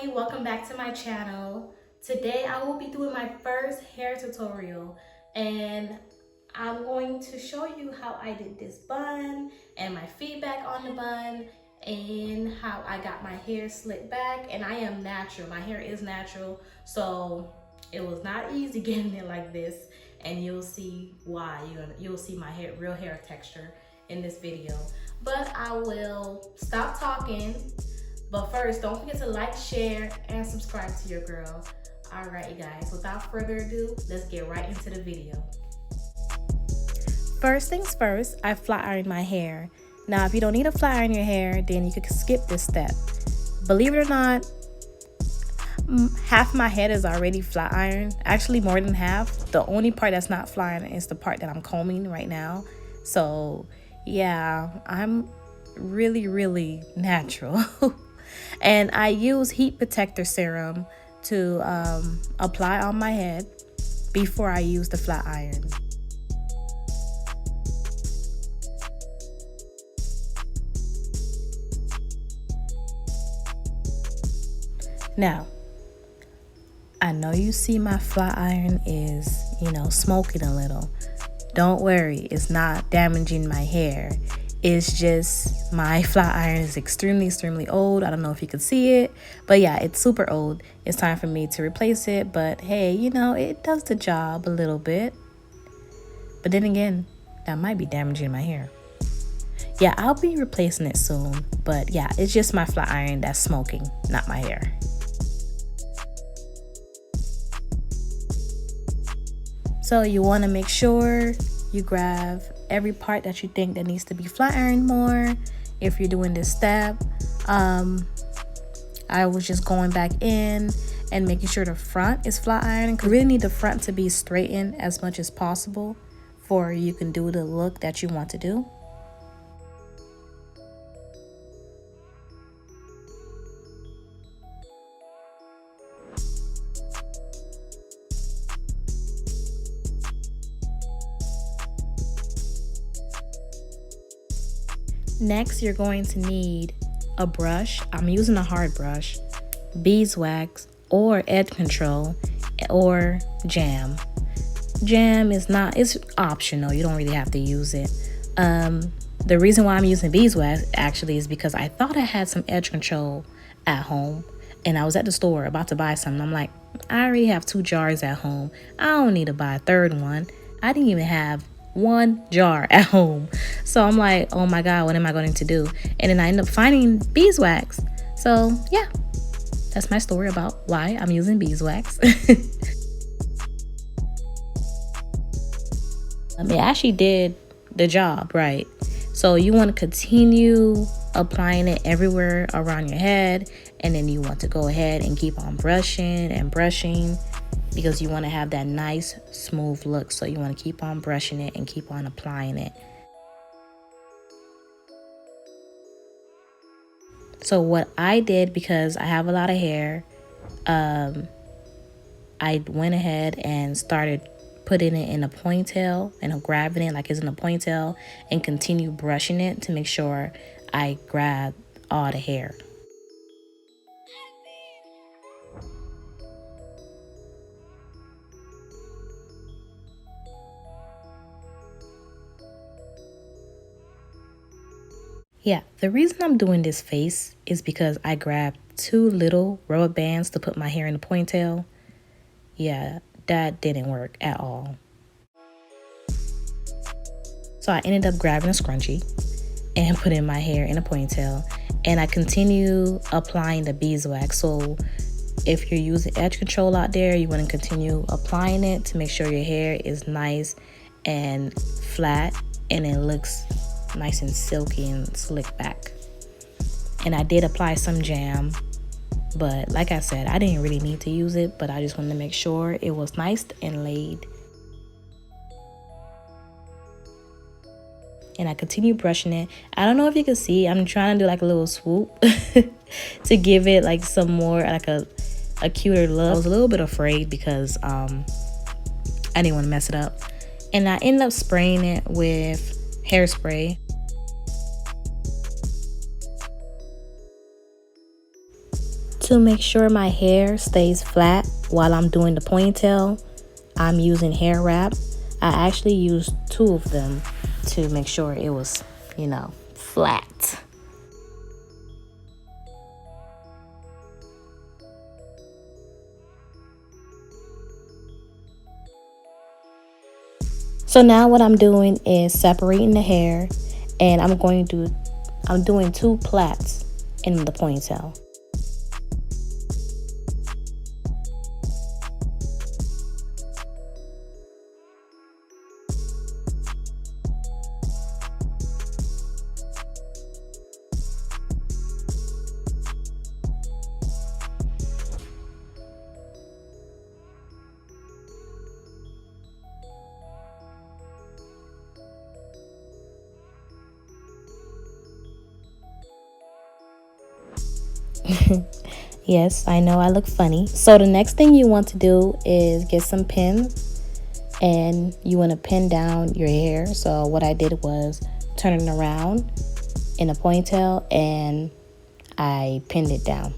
everybody, welcome back to my channel. Today I will be doing my first hair tutorial and I'm going to show you how I did this bun and my feedback on the bun and how I got my hair slicked back. And I am natural, my hair is natural, so it was not easy getting it like this, and you'll see why. You'll see my real hair texture in this video. But I will stop talking. But first, don't forget to like, share, and subscribe to your girl. All right, you guys, without further ado, let's get right into the video. First things first, I flat ironed my hair. Now, if you don't need to flat iron your hair, then you could skip this step. Believe it or not, half my head is already flat ironed. Actually, more than half. The only part that's not flat ironed is the part that I'm combing right now. So, yeah, I'm really natural. And I use heat protector serum to apply on my head before I use the flat iron. Now, I know you see my flat iron is, smoking a little. Don't worry, it's not damaging my hair. It's just my flat iron is extremely old. I don't know if you can see it, but yeah, it's super old. It's time for me to replace it, but hey, it does the job a little bit. But then again, that might be damaging my hair. Yeah, I'll be replacing it soon, but yeah, it's just my flat iron that's smoking, not my hair. So you want to make sure you grab every part that you think that needs to be flat ironed more. If you're doing this step, I was just going back in and making sure the front is flat ironed, because you really need the front to be straightened as much as possible for you can do the look that you want to do. Next, you're going to need a brush. I'm using a hard brush, beeswax, or edge control, or jam. Jam is it's optional. You don't really have to use it. The reason why I'm using beeswax actually is because I thought I had some edge control at home, and I was at the store about to buy something. I'm like, I already have 2 jars at home. I don't need to buy a third one. I didn't even have 1 jar at home. So I'm like, oh my God, what am I going to do? And then I end up finding beeswax. So yeah, that's my story about why I'm using beeswax. It actually did the job, right? So you want to continue applying it everywhere around your head, and then you want to go ahead and keep on brushing and brushing, because you want to have that nice smooth look. So you want to keep on brushing it and keep on applying it. So what I did, because I have a lot of hair, I went ahead and started putting it in a ponytail and grabbing it like it's in a ponytail and continue brushing it to make sure I grab all the hair. Yeah, the reason I'm doing this face is because I grabbed 2 little rubber bands to put my hair in a ponytail. Yeah, that didn't work at all. So I ended up grabbing a scrunchie and putting my hair in a ponytail, and I continue applying the beeswax. So if you're using edge control out there, you want to continue applying it to make sure your hair is nice and flat and it looks nice and silky and slick back. And I did apply some jam, but like I said, I didn't really need to use it, but I just wanted to make sure it was nice and laid. And I continue brushing it. I don't know if you can see, I'm trying to do like a little swoop to give it like some more, like a cuter look. I was a little bit afraid because I didn't want to mess it up. And I ended up spraying it with hairspray. To make sure my hair stays flat while I'm doing the ponytail, I'm using hair wrap. I actually used 2 of them to make sure it was, flat. So now what I'm doing is separating the hair, and I'm doing 2 plaits in the ponytail. Yes, I know I look funny. So the next thing you want to do is get some pins, and you want to pin down your hair. So what I did was turn it around in a ponytail, and I pinned it down.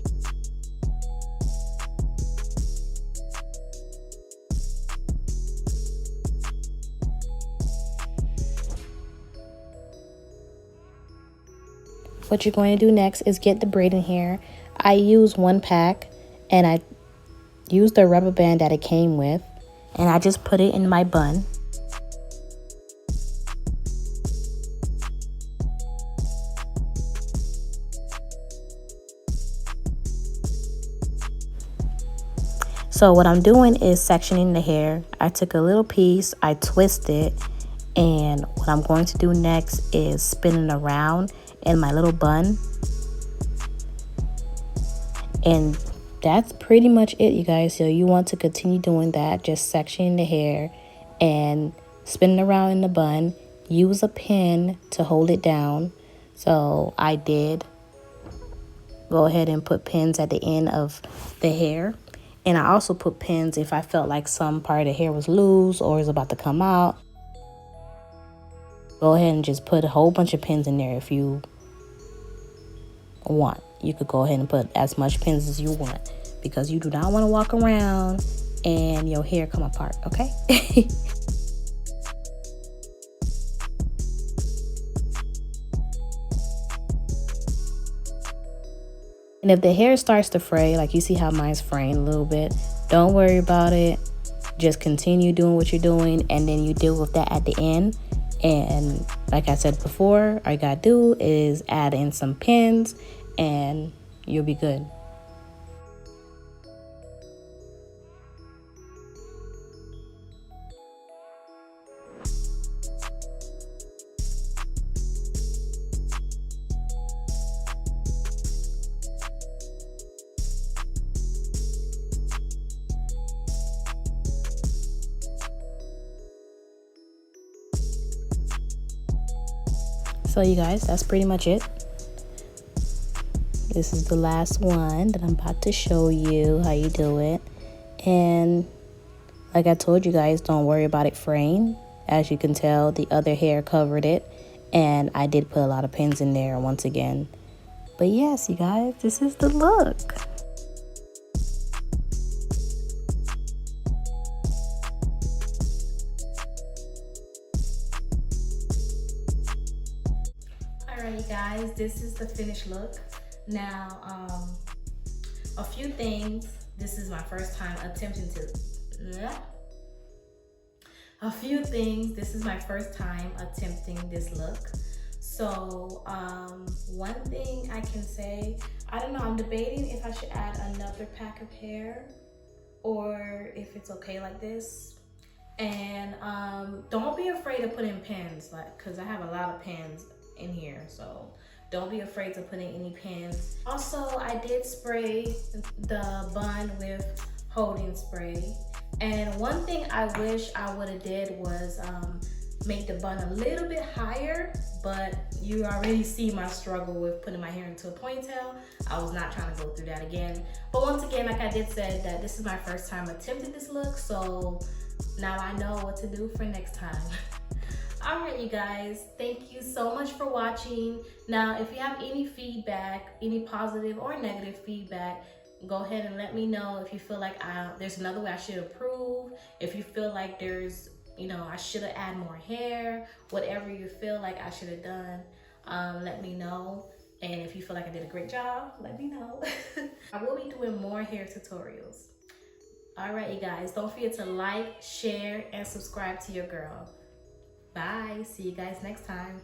What you're going to do next is get the braiding hair. I use 1 pack, and I used the rubber band that it came with, and I just put it in my bun. So what I'm doing is sectioning the hair. I took a little piece, I twist it, and what I'm going to do next is spin it around in my little bun. And that's pretty much it, you guys. So you want to continue doing that, just sectioning the hair and spinning around in the bun. Use a pin to hold it down. So I did go ahead and put pins at the end of the hair. And I also put pins if I felt like some part of the hair was loose or is about to come out. Go ahead and just put a whole bunch of pins in there if you want. You could go ahead and put as much pins as you want, because you do not want to walk around and your hair come apart, okay? And if the hair starts to fray, like you see how mine's fraying a little bit, don't worry about it. Just continue doing what you're doing, and then you deal with that at the end. And like I said before, all you gotta do is add in some pins and you'll be good. So you guys, that's pretty much it. This is the last one that I'm about to show you how you do it. And like I told you guys, don't worry about it fraying. As you can tell, the other hair covered it, and I did put a lot of pins in there once again. But yes, you guys, this is the look. Alright, you guys, this is the finished look. Now, a few things. This is my first time attempting to. A few things. This is my first time attempting this look. So, one thing I can say, I don't know. I'm debating if I should add another pack of hair or if it's okay like this. And don't be afraid to put in pins, like, cause I have a lot of pins in here, so don't be afraid to put in any pins. Also, I did spray the bun with holding spray, and one thing I wish I would have did was make the bun a little bit higher, but you already see my struggle with putting my hair into a ponytail. I was not trying to go through that again, but once again, like I did say, that this is my first time attempting this look, so now I know what to do for next time. All right, you guys, thank you so much for watching. Now, if you have any feedback, any positive or negative feedback, go ahead and let me know if you feel like there's another way I should improve. If you feel like there's, you know, I should have added more hair, whatever you feel like I should have done, let me know. And if you feel like I did a great job, let me know. I will be doing more hair tutorials. All right, you guys, don't forget to like, share, and subscribe to your girl. Bye. See you guys next time.